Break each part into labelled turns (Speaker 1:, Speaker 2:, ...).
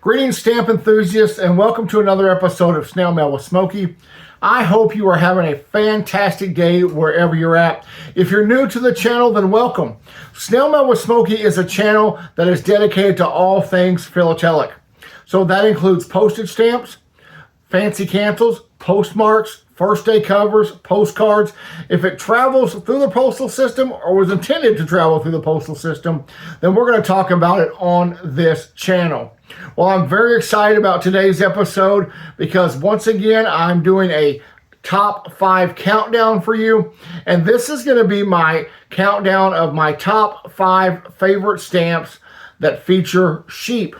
Speaker 1: Greetings, stamp enthusiasts, and welcome to another episode of Snail Mail with Smokey. I hope you are having a fantastic day wherever you're at. If you're new to the channel, then welcome. Snail Mail with Smokey is a channel that is dedicated to all things philatelic. So that includes postage stamps, fancy cancels, postmarks, first day covers, postcards. If it travels through the postal system or was intended to travel through the postal system, then we're going to talk about it on this channel. Well, I'm very excited about today's episode because once again, I'm doing a top 5 countdown for you. And this is going to be my countdown of my top 5 favorite stamps that feature sheep.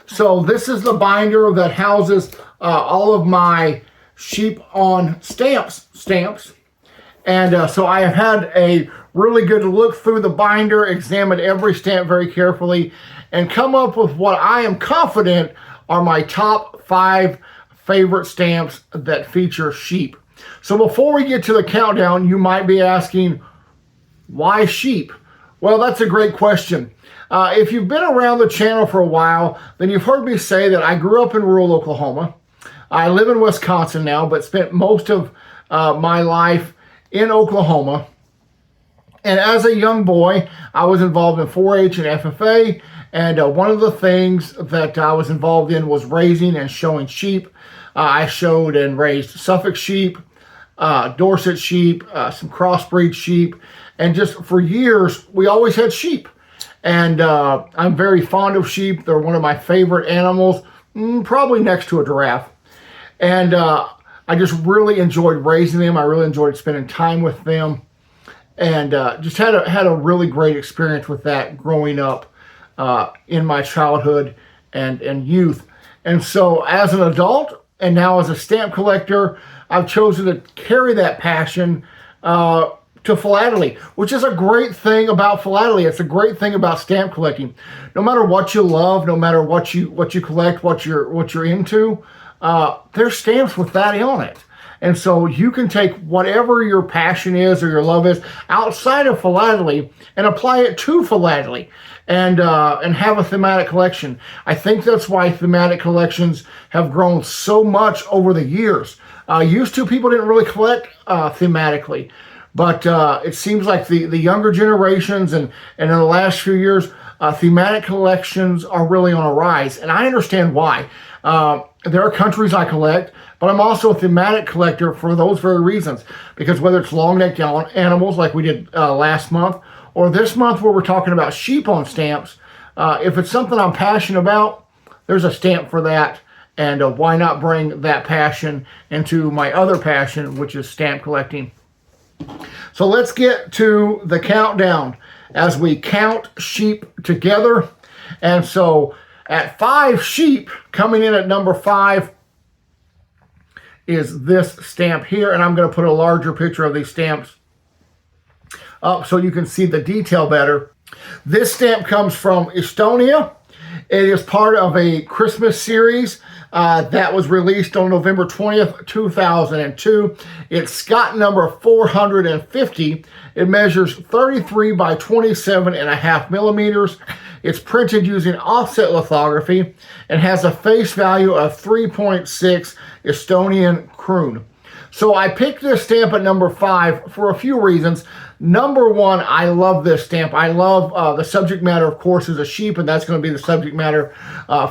Speaker 1: So this is the binder that houses all of my sheep on stamps. And so I have had a really good look through the binder, examined every stamp very carefully, and come up with what I am confident are my top 5 favorite stamps that feature sheep. So before we get to the countdown, you might be asking, why sheep? Well, that's a great question. If you've been around the channel for a while, then you've heard me say that I grew up in rural Oklahoma. I live in Wisconsin now, but spent most of my life in Oklahoma. And as a young boy, I was involved in 4-H and FFA. And one of the things that I was involved in was raising and showing sheep. I showed and raised Suffolk sheep, Dorset sheep, some crossbreed sheep. And just for years, we always had sheep. And I'm very fond of sheep. They're one of my favorite animals, probably next to a giraffe. And I just really enjoyed raising them. I really enjoyed spending time with them. And just had a really great experience with that growing up in my childhood and youth. And so as an adult and now as a stamp collector, I've chosen to carry that passion to philately, which is a great thing about philately. It's a great thing about stamp collecting. No matter what you love, no matter what you collect, what you're into, there's stamps with that on it. And so you can take whatever your passion is or your love is outside of philately and apply it to philately and have a thematic collection. I think that's why thematic collections have grown so much over the years. Used to, people didn't really collect thematically, but it seems like the younger generations and in the last few years, thematic collections are really on a rise. And I understand why. There are countries I collect, but I'm also a thematic collector for those very reasons. Because whether it's long-necked animals like we did last month, or this month where we're talking about sheep on stamps, if it's something I'm passionate about, there's a stamp for that. And why not bring that passion into my other passion, which is stamp collecting. So let's get to the countdown as we count sheep together. And so at 5 sheep, coming in at number 5 is this stamp here. And I'm going to put a larger picture of these stamps up so you can see the detail better. This stamp comes from Estonia. It is part of a Christmas series that was released on November 20th, 2002. It's Scott number 450. It measures 33 by 27.5 millimeters. It's printed using offset lithography and has a face value of 3.6 Estonian kroon. So I picked this stamp at number 5 for a few reasons. Number 1, I love this stamp. I love the subject matter, of course, is a sheep, and that's going to be the subject matter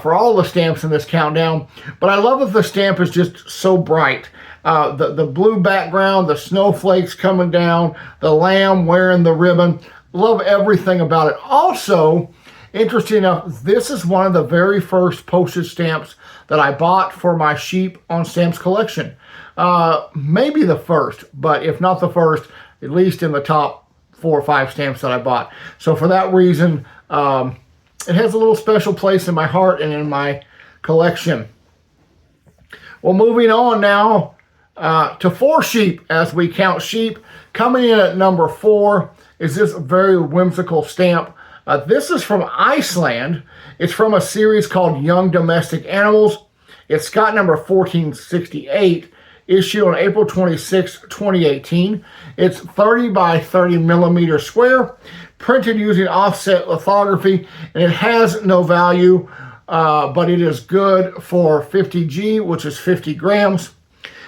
Speaker 1: for all the stamps in this countdown. But I love that the stamp is just so bright. The blue background, the snowflakes coming down, the lamb wearing the ribbon. Love everything about it. Also, interesting enough, this is one of the very first postage stamps that I bought for my sheep on stamps collection. Maybe the first, but if not the first, at least in the top 4 or 5 stamps that I bought. So for that reason, it has a little special place in my heart and in my collection. Well, moving on now to 4 sheep as we count sheep. Coming in at number 4 is this very whimsical stamp. This is from Iceland. It's from a series called Young Domestic Animals. It's Scott number 1468. Issued on April 26, 2018. It's 30 by 30 millimeter square, printed using offset lithography, and it has no value. but it is good for 50G, which is 50 grams.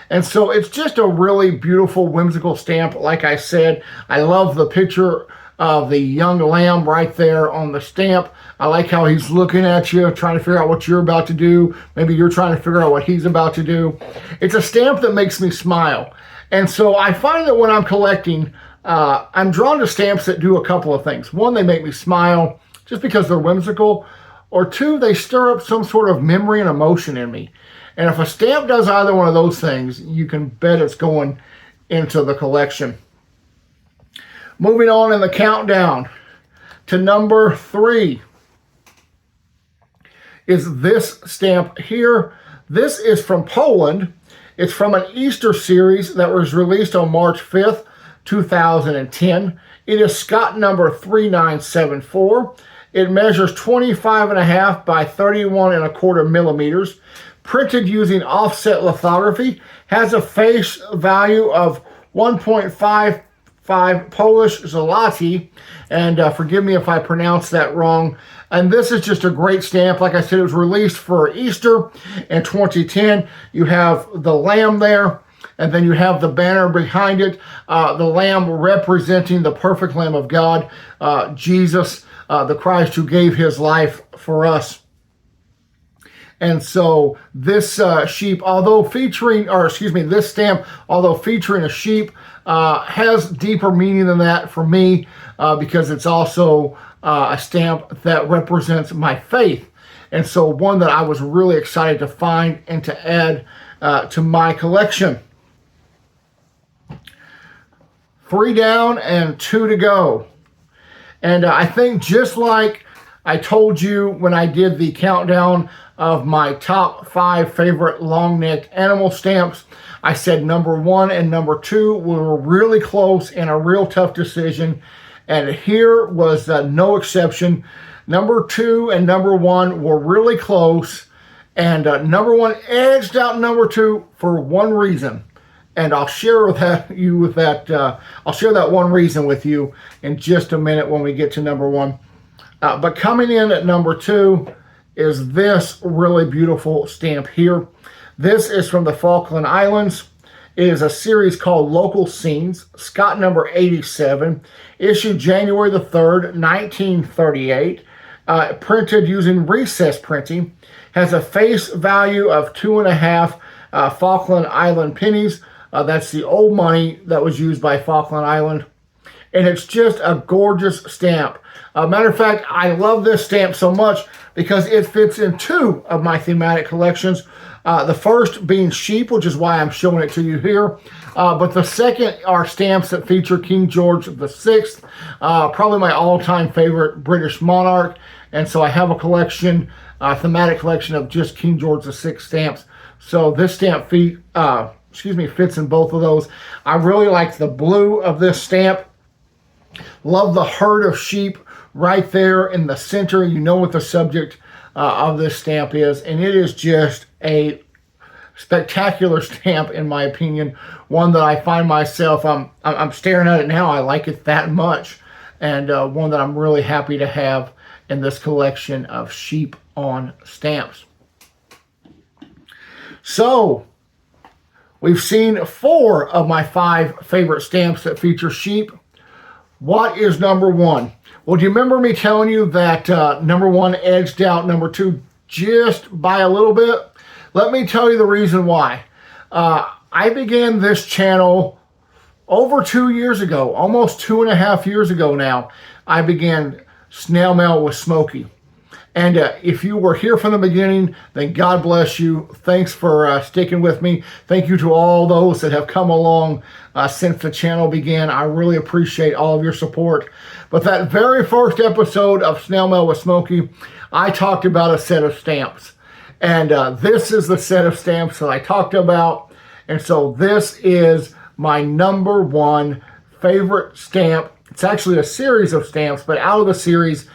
Speaker 1: And so it's just a really beautiful, whimsical stamp. Like I said, I love the picture of the young lamb right there on the stamp. I like how he's looking at you, trying to figure out what you're about to do. Maybe you're trying to figure out what he's about to do. It's a stamp that makes me smile. And so I find that when I'm collecting, I'm drawn to stamps that do a couple of things. One, they make me smile just because they're whimsical. Or two, they stir up some sort of memory and emotion in me. And if a stamp does either one of those things, you can bet it's going into the collection. Moving on in the countdown to number 3 is this stamp here. This is from Poland. It's from an Easter series that was released on March 5th, 2010. It is Scott number 3974. It measures 25.5 by 31.25 millimeters. Printed using offset lithography, has a face value of 1.55 Polish zloty, and forgive me if I pronounce that wrong. And this is just a great stamp. Like I said, it was released for Easter in 2010. You have the lamb there, and then you have the banner behind it, the lamb representing the perfect Lamb of God, Jesus, the Christ who gave his life for us. And so this sheep, although featuring, or excuse me, this stamp, although featuring a sheep, has deeper meaning than that for me because it's also a stamp that represents my faith. And so one that I was really excited to find and to add to my collection. 3 down and 2 to go. And I think just like I told you when I did the countdown of my top 5 favorite long-necked animal stamps, I said number 1 and number 2 were really close and a real tough decision. And here was no exception. Number 2 and number 1 were really close. And number 1 edged out number 2 for one reason. And I'll share I'll share that one reason with you in just a minute when we get to number 1. But coming in at number 2 is this really beautiful stamp here. This is from the Falkland Islands. It is a series called Local Scenes, Scott number 87, issued January the 3rd, 1938, printed using recess printing, has a face value of 2.5 Falkland Island pennies. That's the old money that was used by Falkland Island. And it's just a gorgeous stamp. Matter of fact, I love this stamp so much because it fits in 2 of my thematic collections. The first being sheep, which is why I'm showing it to you here. But the second are stamps that feature King George VI, probably my all-time favorite British monarch. And so I have a collection, thematic collection of just King George VI stamps. So this stamp fits in both of those. I really like the blue of this stamp. Love the herd of sheep right there in the center. You know what the subject of this stamp is, and it is just a spectacular stamp in my opinion. One that I find myself, I'm staring at it now. I like it that much, and one that I'm really happy to have in this collection of sheep on stamps. So we've seen 4 of my 5 favorite stamps that feature sheep. What is number 1? Well, do you remember me telling you that number 1 edged out number 2 just by a little bit? Let me tell you the reason why. I began this channel over 2 years ago, almost 2.5 years ago now. I began Snail Mail with Smokey. And if you were here from the beginning, then God bless you. Thanks for sticking with me. Thank you to all those that have come along since the channel began. I really appreciate all of your support. But that very first episode of Snail Mail with Smokey, I talked about a set of stamps. And this is the set of stamps that I talked about. And so this is my number 1 favorite stamp. It's actually a series of stamps, but out of the series,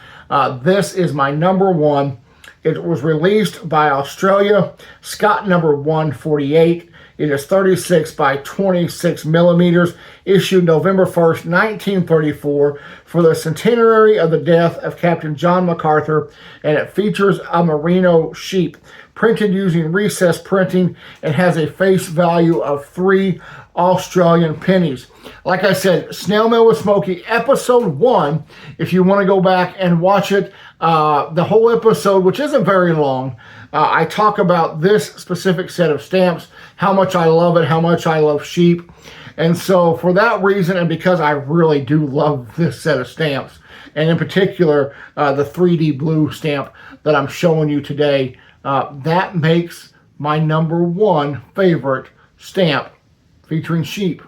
Speaker 1: this is my number 1. It was released by Australia, Scott number 148. It is 36 by 26 millimeters, issued November 1st, 1934, for the centenary of the death of Captain John MacArthur, and it features a merino sheep, printed using recessed printing, and has a face value of 3 Australian pennies. Like I said, Snail Mail with Smokey, episode 1, if you want to go back and watch it, the whole episode, which isn't very long, I talk about this specific set of stamps, how much I love it, how much I love sheep. And so for that reason, and because I really do love this set of stamps, and in particular, the 3D blue stamp that I'm showing you today, that makes my #1 favorite stamp featuring sheep.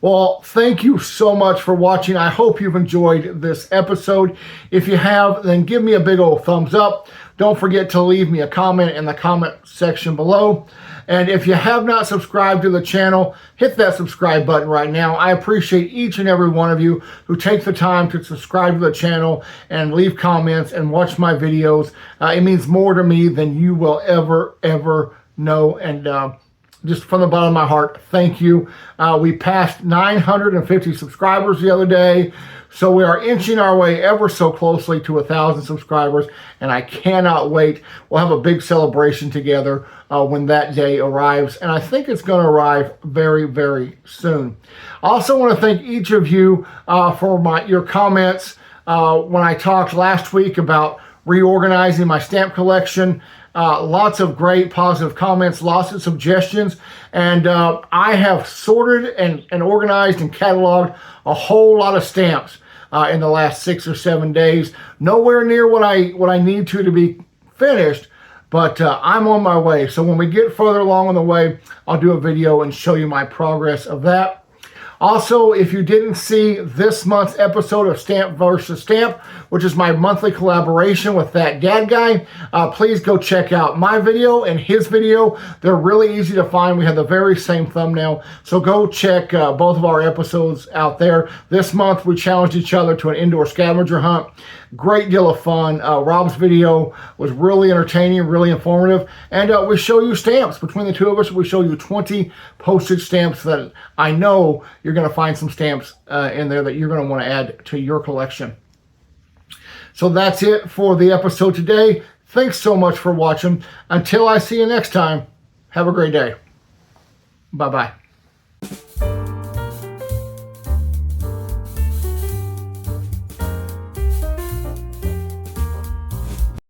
Speaker 1: Well, thank you so much for watching. I hope you've enjoyed this episode. If you have, then give me a big old thumbs up. Don't forget to leave me a comment in the comment section below. And if you have not subscribed to the channel, hit that subscribe button right now. I appreciate each and every one of you who take the time to subscribe to the channel and leave comments and watch my videos. It means more to me than you will ever know. And just from the bottom of my heart, thank you. We passed 950 subscribers the other day, so we are inching our way ever so closely to 1,000 subscribers, and I cannot wait. We'll have a big celebration together when that day arrives, and I think it's going to arrive very, very soon. I also want to thank each of you for your comments when I talked last week about reorganizing my stamp collection. Lots of great positive comments, lots of suggestions, and I have sorted and organized and cataloged a whole lot of stamps in the last 6 or 7 days. Nowhere near what I need to be finished, but I'm on my way. So when we get further along on the way, I'll do a video and show you my progress of that. Also, if you didn't see this month's episode of Stamp vs. Stamp, which is my monthly collaboration with that dad guy, please go check out my video and his video. They're really easy to find. We have the very same thumbnail. So go check both of our episodes out there. This month, we challenged each other to an indoor scavenger hunt. Great deal of fun. Rob's video was really entertaining, really informative. And we show you stamps. Between the two of us, we show you 20 postage stamps that I know you're going to find some stamps in there that you're going to want to add to your collection. So that's it for the episode today. Thanks so much for watching. Until I see you next time, have a great day. Bye-bye.